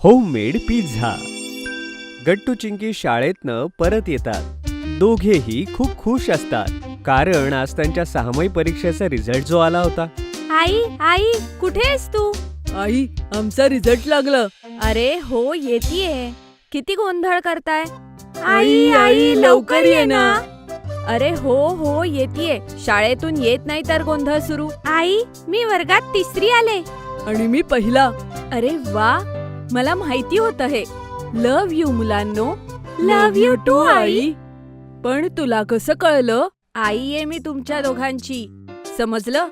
Homemade pizza. Gattu Chinki शाळेतनं परत येतात. दोघेही खूप खुश असतात, कारण आज त्यांच्या 6वी परीक्षेचा रिझल्ट जो आला होता. आई आई कुठे आहेस तू? आई, आमचा रिझल्ट लागला. अरे हो, येतीये. किती गोंधळ करताय? आई, आई, लवकर ये ना. अरे हो हो, येतीये. शाळेतून येत नाही तर गोंधळ सुरू. आई, मी वर्गात 3री आले. आणि मी पहिला. अरे वा, मला माहिती होतं हे. लव्ह यू मुलांनो. लव्ह यू टू आई. पण तुला कसं कळलं? आई आहे मी तुमच्या दोघांची. समजलं?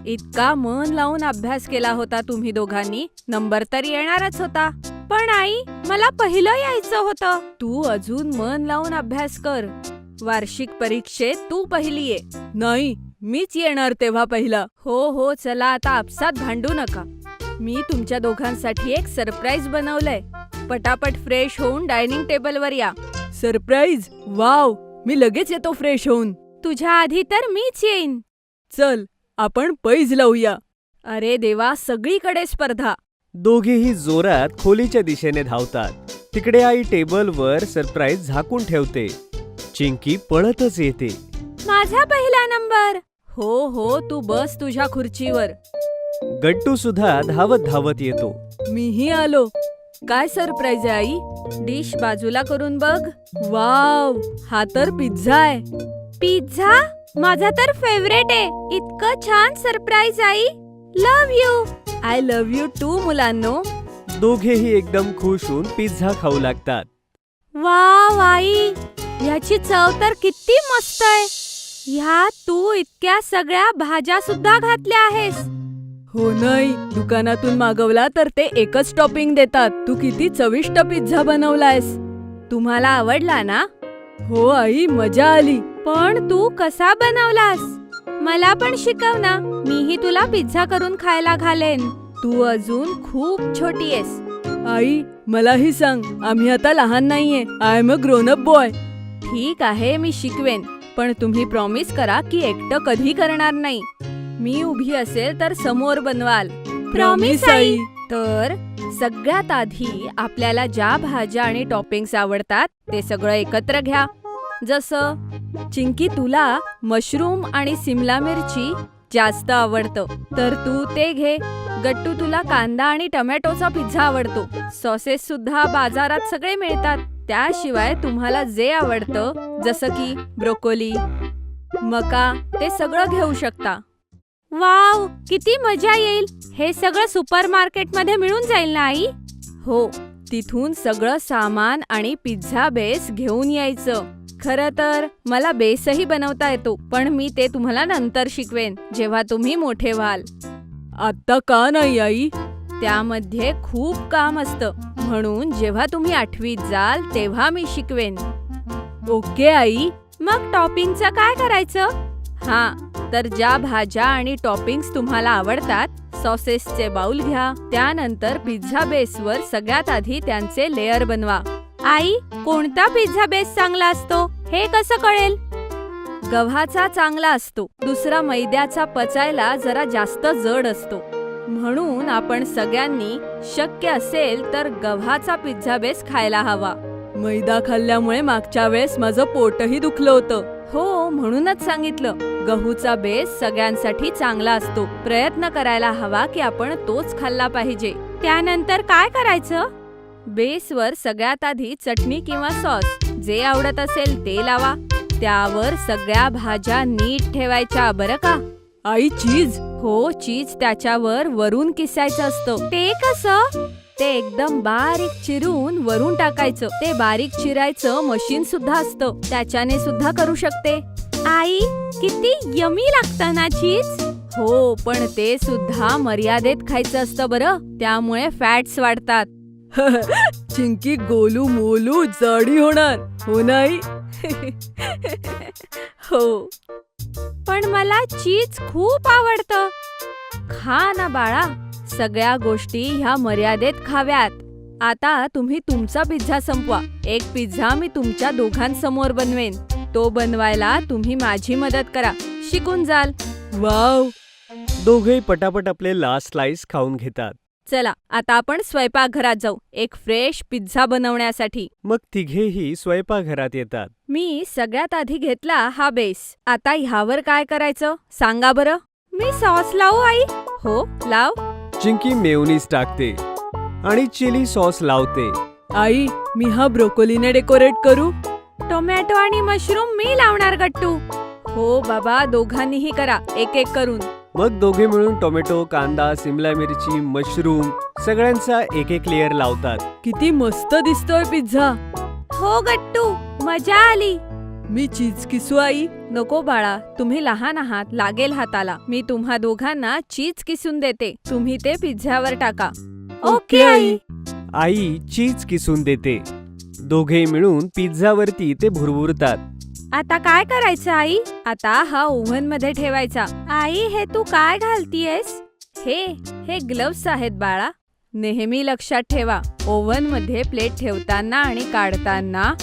इतका मन लावून अभ्यास केला होता तुम्ही दोघांनी, नंबर तर येणारच होता. पण आई, मला पहिलं यायचं होतं. तू अजून मन लावून अभ्यास कर. वार्षिक परीक्षेत तू पहिली ये. नाही, मीच येणार तेव्हा पहिला. हो हो, चला आता आपसात भांडू नका. मी तुमच्या दोघांसाठी एक सरप्राईज बनवलंय. पटापट फ्रेश होऊन डायनिंग टेबलवर या. सरप्राईज? वाव, मी लगेच येतो फ्रेश होऊन. तुझ्या आधी तर मीच येईन. चल, आपण पैज लावूया. अरे देवा, सगळीकडे स्पर्धा. दोघेही जोरात खोलीच्या दिशेने धावतात. तिकडे आई टेबलवर सरप्राईज झाकून ठेवते. चिंकी पळतच येते. माझा पहिला नंबर. हो हो, तू बस तुझ्या खुर्चीवर. गट्टू सुद्धा धावत धावत येतो. मीही आलो. काय सरप्राईज आहे आई? डिश बाजूला करून बघ. वाव, हा तर पिझ्झा आहे. पिझ्झा? माझा तर फेवरेट आहे. इतकं छान सरप्राईज आई. Love you. I love you too मुलांनो. दोघेही एकदम खुश होऊन पिझ्झा खाऊ लागतात. वाव आई, ह्याची चव तर किती मस्त आहे. ह्यात तू इतक्या सगळ्या भाज्या सुद्धा घातल्या आहेस. हो नाही, दुकानातून मागवला तर ते एकच टॉपिंग देतात. तू किती चविष्ट पिझ्झा बनवलायस. तुम्हाला आवडला ना? हो आई, मजा आली. पण तू कसा बनवलास? मला पण शिकव ना. मीही तुला पिझ्झा करून खायला घालेन. तू अजून खूप छोटी आहेस. आई, मलाही सांग. आम्ही आता लहान नाहीये. I am a grown up boy. ठीक आहे, मी शिकवेन. पण तुम्ही प्रॉमिस करा की एकटं कधी करणार नाही. मी उभी असेल तर समोर बनवाल. Promise I. तर सगळ्यात आधी आपल्याला ज्या भाज्या आणि टॉपिंग्स आवडतात ते सगळं एकत्र घ्या. जसं चिंकी, तुला मशरूम आणि सिमला मिरची जास्त आवडतं, तर तू ते घे. गट्टू, तुला कांदा आणि टोमॅटोचा पिझ्झा आवडतो. सॉसेस सुद्धा बाजारात सगळे मिळतात. त्याशिवाय तुम्हाला जे आवडतं, जसं की ब्रोकोली, मका, ते सगळं घेऊ शकता. वाव, किती मजा येईल. हे सगळं सुपरमार्केटमध्ये मिळून जाईल ना आई? हो, तिथून सगळं सामान आणि पिझ्झा बेस घेऊन यायचं. खरं तर मला बेसही बनवता येतो, पण मी ते तुम्हाला नंतर शिकवेन, जेव्हा तुम्ही मोठे व्हाल. आता का नाही आई? त्यामध्ये खूप काम असतं, म्हणून जेव्हा तुम्ही 8वीत जाल तेव्हा मी शिकवेन. Okay I. मग टॉपिंगचं काय करायचं? हा, तर ज्या भाज्या आणि टॉपिंग्स तुम्हाला आवडतात, सॉसेसचे बाउल घ्या. त्यानंतर पिझ्झा बेसवर सगळ्यात आधी त्यांचे लेयर बनवा. आई, कोणता पिझ्झा बेस चांगला असतो हे कसं कळेल? गव्हाचा चांगला असतो. दुसरा मैद्याचा पचायला जरा जास्त जड असतो. म्हणून आपण सगळ्यांनी शक्य असेल तर गव्हाचा पिझ्झा बेस खायला हवा. मैदा खाल्ल्यामुळे मागच्या वेळेस माझं पोटही दुखलं होतं. हो, म्हणूनच सांगितलं. गहूचा बेस सगळ्यांसाठी चांगला असतो. प्रयत्न करायला हवा की आपण तोच खाल्ला पाहिजे. त्यानंतर काय करायचं? बेसवर सगळ्यात आधी चटणी किंवा सॉस जे आवडत असेल ते लावा. त्यावर सगळ्या भाज्या नीट ठेवायच्या, बरं का? आई, चीज? हो, चीज त्याच्यावर वरून किसायचं असतं. ते कसं? ते एकदम बारीक चिरून वरून टाकायचं. ते बारीक चिरायचं मशीन सुद्धा असतं, त्याच्याने सुद्धा करू शकते. आई, किती यमी लागतं ना चीज. हो, पण ते सुद्धा मर्यादेत खायचं असतं बरं, त्यामुळे फॅट्स वाढतात. चिंकी गोलू मोलू जाडी होणार. हो नाही? हो, पण मला चीज खूप आवडतं. खा ना बाळा. सगळ्या गोष्टी ह्या मर्यादेत खाव्यात. आता तुम्ही तुमचा पिझ्झा संपवा. एक पिझ्झा मी तुमच्या दोघांसमोर बनवेन. तो बनवायला तुम्ही माझी मदत करा. शिकून जाल. वाव. दोघेही पटापट आपले लास्ट स्लाइस खाऊन घेतात. चला आता आपण स्वयंपाकघरात जाऊ एक फ्रेश पिझ्झा बनवण्यासाठी. मग तिघेही स्वयंपाकघरात येतात. मी सगळ्यात आधी घेतला हा बेस. आता ह्यावर काय करायचं सांगा बरं. मी सॉस लावू आई? हो लाव. चिंकी मेयोनीज टाकते आणि चिली सॉस लावते. आई, मी हा ब्रोकोलीने डेकोरेट करू? टोमॅटो आणि मशरूम मी लावणार गट्टू. हो बाबा, दोघांनीही करा एक एक करून. मग दोघे मिळून टोमॅटो, कांदा, सिमला मिरची, मशरूम सगळ्यांचा एक एक लेयर लावतात. किती मस्त दिसतोय पिझ्झा. हो गट्टू, मजा आली. मी चीज किसू आई? नको बाळा, तुम्ही लहान आहात, लागेल हाताला. मी तुम्हा दोघांना चीज किसून देते, तुम्ही ते पिझ्झावर टाका. Okay I. आई चीज किसून देते. दोघे मिळून पिझ्झावरती ते भुरभुरतात. आता काय करायचं आई? आता हा ओव्हन मध्ये ठेवायचा. आई, हे तू काय घालतीयस? हे ग्लव्स आहेत बाळा. नेहमी लक्षात ठेवा, ओव्हन मध्ये प्लेट ठेवताना आणि काढताना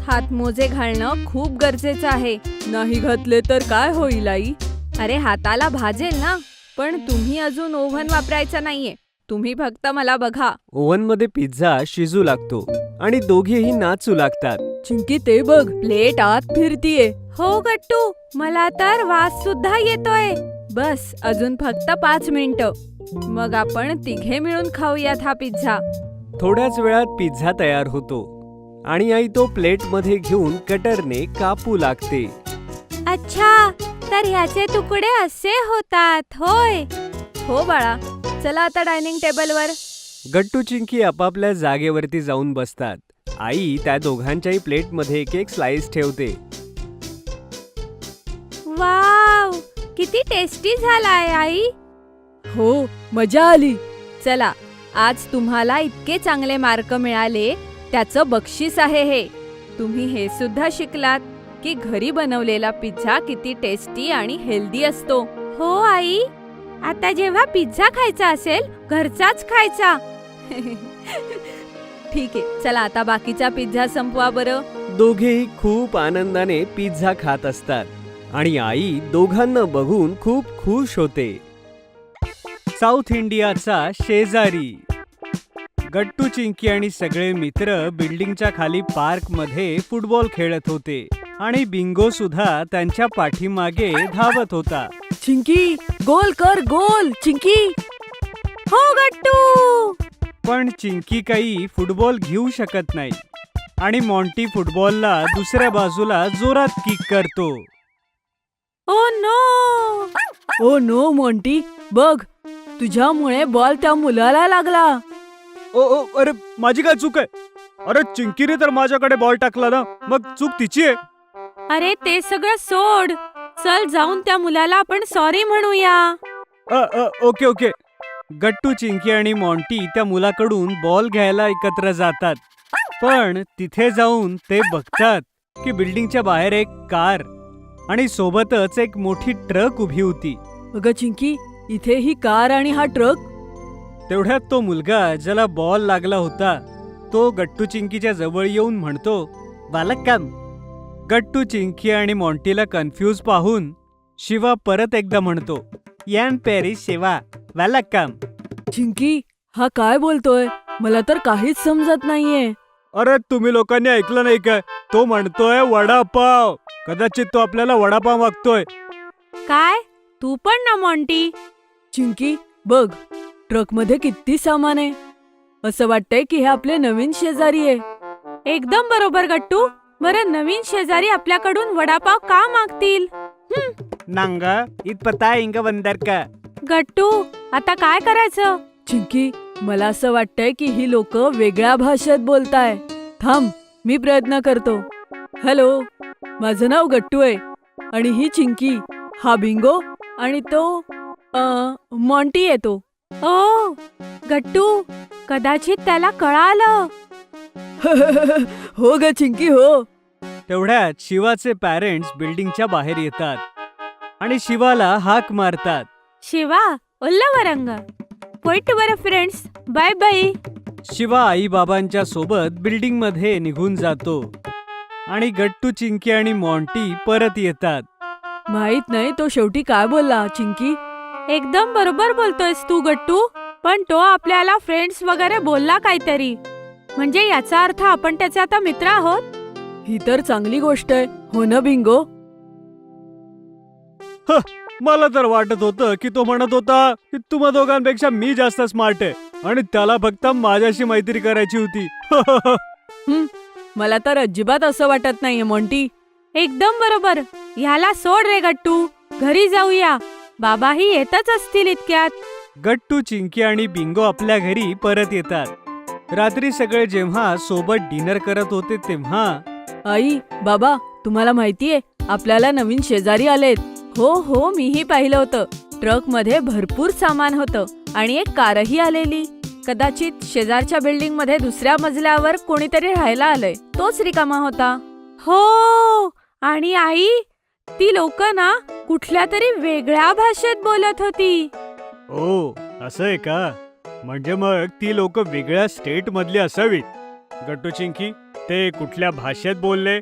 हातमोजे घालणं खूप गरजेचं आहे. नाही घातले तर काय होईल आई? अरे हाताला भाजेल ना. पण तुम्ही अजून ओव्हन वापरायचा नाहीये. तुम्ही फक्त मला बघा. ओव्हन मध्ये पिझ्झा शिजू लागतो आणि दोघेही नाचू लागतात. चिंकी ते बघ, प्लेट आत फिरतीये. हो गट्टू, मला तर वास सुद्धा येतोय. बस अजून फक्त 5 मिनिटं, मग आपण तिघे मिळून खाऊयात हा पिझ्झा. थोड्याच वेळात पिझ्झा तयार होतो आणि आई तो प्लेट मध्ये घेऊन कटरने कापू लागते. अच्छा, तर ह्याचे तुकडे असे होतात होय. हो बाळा, चला आता डायनिंग टेबलवर. गट्टू चिंकी आपापल्या जागेवरती जाऊन बसतात. आई त्या दोघांच्याही प्लेट मध्ये एक एक स्लाइस ठेवते. वाव, किती टेस्टी झालाय आई. हो, मजा आली. चला, आज तुम्हाला इतके चांगले मार्क मिळाले, त्याचं बक्षीस आहे हे. तुम्ही हे सुद्धा शिकलात की घरी बनवलेला पिझ्झा किती टेस्टी आणि हेल्दी असतो. हो आई, आता जेव्हा पिझ्झा खायचा असेल, घरचाच खायचा. ठीक आहे, चला आता बाकीचा पिझ्झा संपवा बरं. दोघेही खूप आनंदाने पिझ्झा खात असतात आणि आई दोघांना बघून खूप खुश होते. साऊथ इंडियाचा शेजारी. गट्टू चिंकी आणि सगळे मित्र बिल्डिंगच्या खाली पार्क मध्ये फुटबॉल खेळत होते आणि बिंगो सुद्धा त्यांच्या पाठीमागे धावत होता. चिंकी, गोल कर गोल. चिंकी. हो गट्टू. पण चिंकी काही फुटबॉल घेऊ शकत नाही आणि मॉन्टी फुटबॉलला दुसऱ्या बाजूला जोरात किक करतो. Oh no. Oh no Monty, बघ, तुझ्यामुळे बॉल त्या मुलाला लागला. ओ अरे, माझी काय चूक आहे? अरे चिंकीने तर माझ्याकडे बॉल टाकला ना, मग चूक तिची आहे. अरे ते सगळं सोड. चल जाऊन त्या मुलाला आपण सॉरी म्हणूया. ओके. गट्टू चिंकी आणि मॉन्टी त्या मुलाकडून बॉल घ्यायला एकत्र जातात. पण तिथे जाऊन ते बघतात की बिल्डिंगच्या बाहेर एक कार आणि सोबतच एक मोठी ट्रक उभी होती. अगं चिंकी, इथे ही कार आणि हा ट्रक. तेवढ्यात तो मुलगा ज्याला बॉल लागला होता तो गट्टू चिंकीच्या जवळ येऊन म्हणतो, "वालक्कम." गट्टू चिंकी आणि मॉन्टीला कन्फ्यूज पाहून शिवा परत एकदा म्हणतो, "यान पॅरिस शिवा, वालक्कम." चिंकी, हा काय बोलतोय? मला तर काहीच समजत नाहीये. अरे तुम्ही लोकांनी ऐकलं नाही काय? तो म्हणतोय वडापाव. कदाचित तो आपल्याला वडापाव मागतोय. काय? तू पण ना मॉन्टी. चिंकी, बघ, ट्रक मध्ये किती सामान आहे. असं वाटतंय की हे आपले नवीन शेजारी आहे. एकदम बरोबर गट्टू. बरं, नवीन शेजारी आपल्याकडून वडापाव का मागतील? नांगा इतपता इंग बंदर का. गट्टू, आता काय करायचं? चिंकी, मला असं वाटतंय की ही लोक वेगळ्या भाषेत बोलताय. थांब, मी प्रयत्न करतो. हॅलो, माझं नाव गट्टू आहे आणि ही चिंकी, हा बिंगो आणि तो मॉन्टी येतो. ओ गट्टू, कदाचित त्याला कळालं. हो ग चिंकी, हो. तेवढ्यात शिवाचे पॅरेंट्स बिल्डिंगच्या बाहेर येतात आणि शिवाला हाक मारतात. शिवा, उल्लवरंग. पोइट बरं फ्रेंड्स, बाय बाय. शिवा आई बाबांच्या सोबत बिल्डिंग मध्ये निघून जातो आणि गट्टू चिंकी आणि मॉन्टी परत येतात. माहित नाही तो शेवटी काय बोलला. चिंकी, एकदम बरोबर बोलतोयस तू गट्टू. पण तो आपल्याला फ्रेंड्स वगैरे बोलला काहीतरी, म्हणजे याचा अर्थ आपण त्याचे आता मित्र आहोत. ही तर चांगली गोष्ट आहे, हो ना बिंगो? मला तर वाटत होतं की तो म्हणत होता की तुम्हा दोघांपेक्षा मी जास्त स्मार्ट आहे आणि त्याला फक्त माझ्याशी मैत्री करायची होती. मला तर अजिबात असं वाटत नाहीये मोंटी. एकदम बरोबर. ह्याला सोड रे गट्टू, घरी जाऊया. बाबाही येतच असतील इतक्यात. गट्टू, चिंकी आणि बिंगो आपल्या घरी परत येतात. रात्री सगळे जेव्हा सोबत डिनर करत होते तेव्हा आई, बाबा, तुम्हाला माहितीये आपल्याला नवीन शेजारी आलेत. हो, मीही पाहिलं होतं. ट्रक मध्ये भरपूर सामान होतं आणि एक कारही आलेली. कदाचित शेजारच्या बिल्डिंग मध्ये दुसऱ्या मजल्यावर कोणीतरी राहायला आलंय. तोच रिकामा होता. हो, आणि आई, ती लोक ना कुठल्या तरी वेगळ्या भाषेत बोलत होती. ओ, असं आहे का? म्हणजे मग ती लोक वेगळ्या स्टेट मधली असावीत. गट्टू, चिंकी, ते कुठल्या भाषेत बोलले?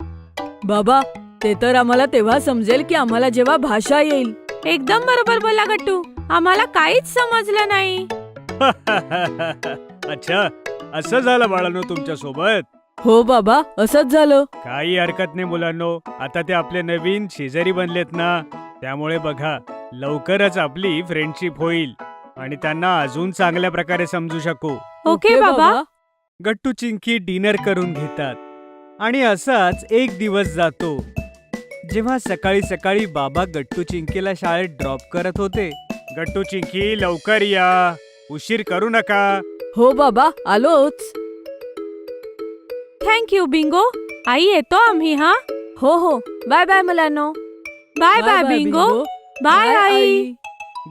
बाबा, ते तर आम्हाला तेव्हा समजेल की आम्हाला जेव्हा भाषा येईल. एकदम बरोबर बोला गट्टू, आम्हाला काहीच समजलं नाही. अच्छा, असं झालं बाळांनो तुमच्या सोबत? हो बाबा, असंच झालं. काही हरकत नाही मुलांनो, आता ते आपले नवीन शेजारी बनलेत ना, त्यामुळे बघा लवकरच आपली फ्रेंडशिप होईल आणि त्यांना अजून चांगल्या प्रकारे समजू शकू. ओके बाबा. गट्टू, चिंकी डिनर करून घेतात आणि असाच एक दिवस जातो. जेव्हा सकाळी सकाळी बाबा गट्टू, चिंकीला शाळेत ड्रॉप करत होते. गट्टू, चिंकी, लवकर या, उशीर करू नका. हो बाबा, आलोच. Thank you Bingo. आई, येतो आम्ही. हा, हो, बाय बाय मुलांनो. Bye bye Bingo. बाय आई.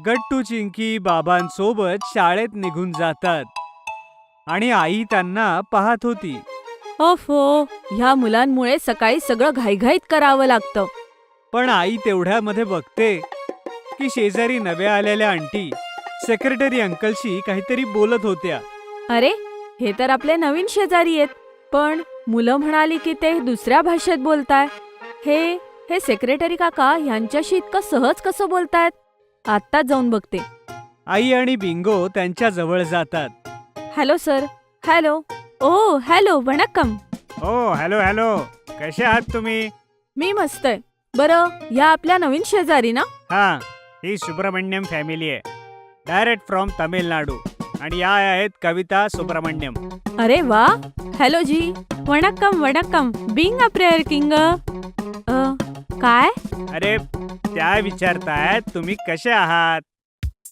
गट्टू, चिंकी बाबांसोबत शाळेत निघून जातात आणि आई त्यांना पाहत होती. ओफो, ह्या मुलांमुळे सकाळी सगळं घाईघाईत करावं लागतं. पण आई तेवढ्यामध्ये बघते की शेजारी नव्या आलेल्या आंटी सेक्रेटरी अंकलशी काहीतरी बोलत होत्या. अरे, हे तर आपले नवीन शेजारी आहेत. पण मुलं म्हणाली की ते दुसऱ्या भाषेत बोलताय. हे सेक्रेटरी काका ह्यांच्याशी इतकं सहज कसं बोलतायत? आत्ताच जाऊन बघते. आई आणि बिंगो त्यांच्या जवळ जातात. Hello sir. हॅलो. ओ हॅलो, वणक्कम. ओ हॅलो, कसे आहात तुम्ही? मी मस्त आहे. बरं, ह्या आपल्या नवीन शेजारी ना? हा, ही सुब्रमण्यम फॅमिली आहे, डायरेक्ट फ्रॉम तामिळनाडू. आणि या आहेत कविता सुब्रमण्यम. अरे वा. हॅलो जी. वणक्कम. Being a prayer king. काय? अरे, त्या विचारतायत तुम्ही कसे आहात.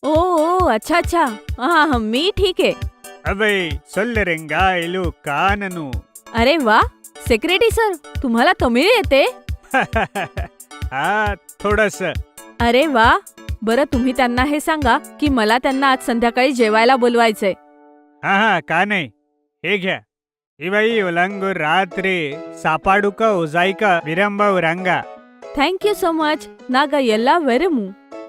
ओ, अच्छा. हा, मी ठीक आहे. अबे सोल्लरेंगायलू काननू. अरे वा, सेक्रेटरी सर, तुम्हाला तमिळ येते? हा, थोडस. अरे वा. बरं, तुम्ही त्यांना हे सांगा की मला त्यांना आज संध्याकाळी जेवायला बोलवायचंय. हा, का नाही. हे घ्या. इवाई ओलांगू रात्रे सापाडुका ओजाईका विरंबा उरांगा. Thank you so much. नागा येल्ला वेरमू.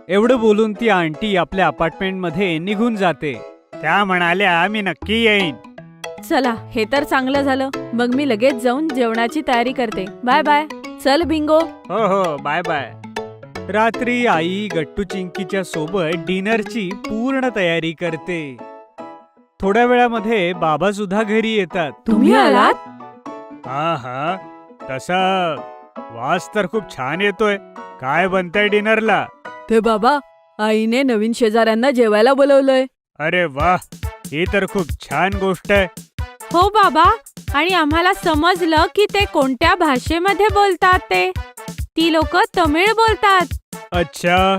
एवढं बोलून ती आंटी आपल्या अपार्टमेंट मध्ये निघून जाते. त्या म्हणाल्या मी नक्की येईन. चला, हे तर चांगलं झालं. मग मी लगेच जाऊन जेवणाची तयारी करते. Bye bye. चल बिंगो. हो, बाय बाय. रात्री आई गट्टू, चिंकीच्या सोबत डिनरची पूर्ण तयारी करते. थोड्या वेळामध्ये बाबा सुद्धा घरी येतात. तुम्ही आलात? हा, तसा वास तर खूप छान येतोय. काय बनतंय डिनरला? ते बाबा, आईने नवीन शेजाऱ्यांना जेवायला बोलवलंय. अरे वा, ही तर खूप छान गोष्ट आहे. हो बाबा, आणि आम्हाला समजलं की ते कोणत्या भाषेमध्ये बोलतात ते. ती लोक तमिळ बोलतात. अच्छा.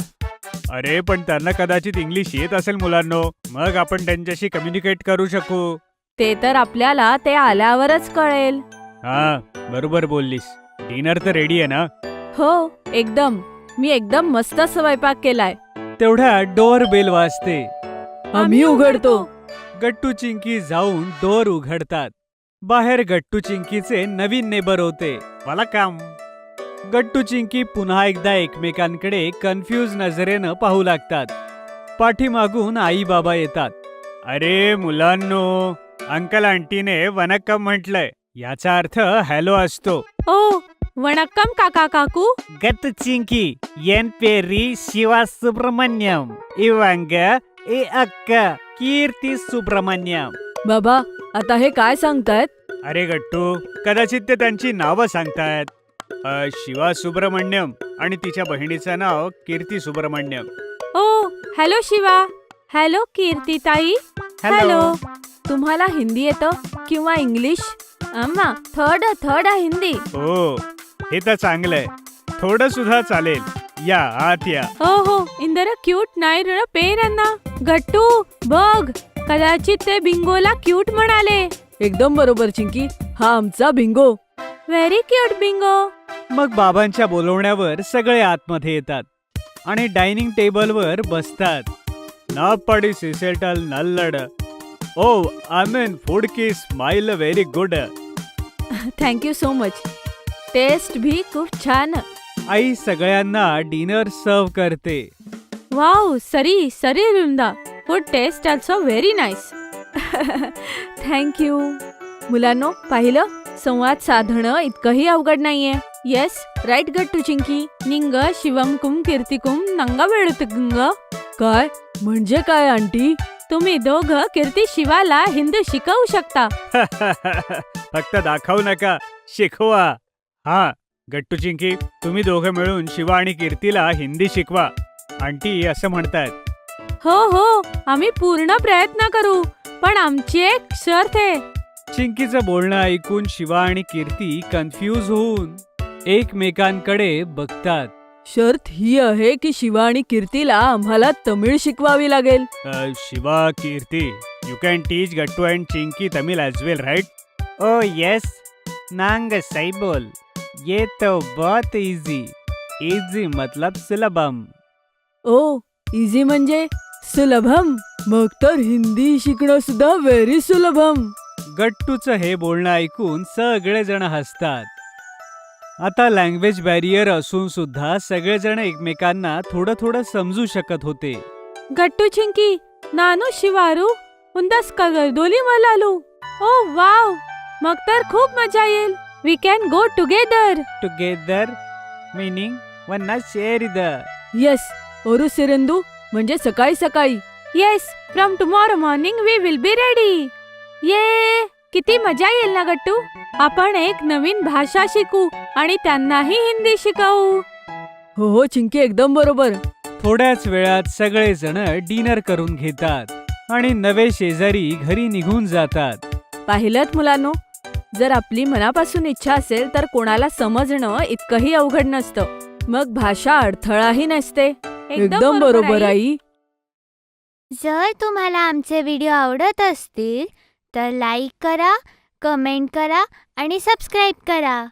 अरे, पण त्यांना कदाचित इंग्लिश येत असेल मुलांनो, मग आपण त्यांच्याशी कम्युनिकेट करू शकू. ते तर आपल्याला ते आल्यावरच कळेल. हा, बरोबर बोललीस. डिनर तर रेडी आहे ना? हो, एकदम. मी एकदम मस्त स्वयंपाक केलाय. तेवढ्या डोअर बेल वाजते. आम्ही उघडतो. गट्टू, चिंकी जाऊन डोअर उघडतात. बाहेर गट्टू, चिंकीचे नवीन नेबर होते. मला काम. गट्टू, चिंकी पुन्हा एकदा एकमेकांकडे कन्फ्यूज नजरेनं पाहू लागतात. पाठीमागून आई बाबा येतात. अरे मुलांनो, अंकल आंटीने वनक्कम म्हटलंय. याचा अर्थ हॅलो असतो. ओ वणक्कम काका काकू. गट्टू, चिंकी, एन पेरी शिवा सुब्रमण्यम इवांग ए अक्का. कीर्ती सुब्रमण्यम. बाबा आता हे काय सांगतायत? अरे गट्टू, कदाचित ते त्यांची नावं सांगतायत. शिवा सुब्रमण्यम आणि तिच्या बहिणीचं नाव कीर्ती सुब्रमण्यम. ओ हॅलो शिवा. हॅलो कीर्ती ताई. हॅलो. तुम्हाला हिंदी येतं किंवा इंग्लिश? अम्मा थोडं हिंदी. हो, हे तर चांगलंय. थोडं सुद्धा चालेल. या आत या. हो इंदर क्यूट नाही रे पेरन्ना. गट्टू बघ, कदाचित ते बिंगोला क्यूट म्हणाले. एकदम बरोबर चिंकी, हा आमचा बिंगो. Very cute Bingo. मग बाबांच्या बोलवण्यावर सगळे आतमध्ये येतात आणि डायनिंग टेबलवर बसतात. ना पडी सिसेटल नल्लड. ओ आमेन फूड की smile very good. Thank you so much. Taste भी खूप छान. आई सगळ्यांना डिनर सर्व करते. वाव सरी रुंदा. Food taste also very nice. Thank you. मुलांनो, पाहिलं, संवाद साधणं इतकंही अवघड नाहीये. Yes right Gattu Chinki. निंग शिवम कुम कीर्तिकुम नंगा वेळुतुंग. काय म्हणजे काय आंटी? तुम्ही दोघं कीर्ती शिवाला हिंदी शिकवू शकता. फक्त दाखवू नका, शिकवा. हा गट्टू चिंकी, तुम्ही दोघं मिळून शिवा आणि कीर्तीला हिंदी शिकवा. आंटी असं म्हणतायत. हो आम्ही पूर्ण प्रयत्न करू, पण आमची एक शर्त आहे. चिंकीचं बोलणं ऐकून शिवा आणि कीर्ती कन्फ्यूज होऊन एकमेकांकडे बघतात. शर्त ही आहे की शिवा आणि कीर्तीला आम्हाला तमिळ शिकवावी लागेल. Shiva, Keerthi, you can teach Gattu and Chinki Tamil as well, right? Oh yes, नांग सही बोल. ये तो बहुत इजी. इजी मतलब सुलभम. ओ इझी म्हणजे सुलभम. मग तर हिंदी शिकणं सुद्धा व्हेरी सुलभम. गट्टूचं हे बोलणं ऐकून सगळेजण हसतात. आता लँग्वेज बॅरियर असून सुद्धा सगळेजण एकमेकांना थोडं समजू शकत होते. गट्टू चिंकी नानू शिवारू उंदास कगरदोली मलालू. ओ वाव, मग तर खूप मजा येईल. We can go together. Together meaning वन्ना शेअर द. येस, ओरू सिरंदू म्हणजे सकाळी सकाळी. Yes, from tomorrow morning we will be ready. ये किती मजा येईल ना गट्टू. आपण एक नवीन भाषा शिकू आणि त्यांनाही हिंदी शिकवू. हो चिंकी, एकदम बरोबर. थोड्याच वेळात सगळेजण डिनर करून घेतात आणि नवे शेजारी घरी निघून जातात. पाहिलंत मुलांनो, जर आपली मनापासून इच्छा असेल तर कोणाला समजणं इतकंही अवघड नसतं. मग भाषा अडथळाही नसते. एकदम बरोबर आई. जर तुम्हाला आमचे व्हिडिओ आवडत असतील तर लाईक करा, कमेंट करा आणि सबस्क्राईब करा.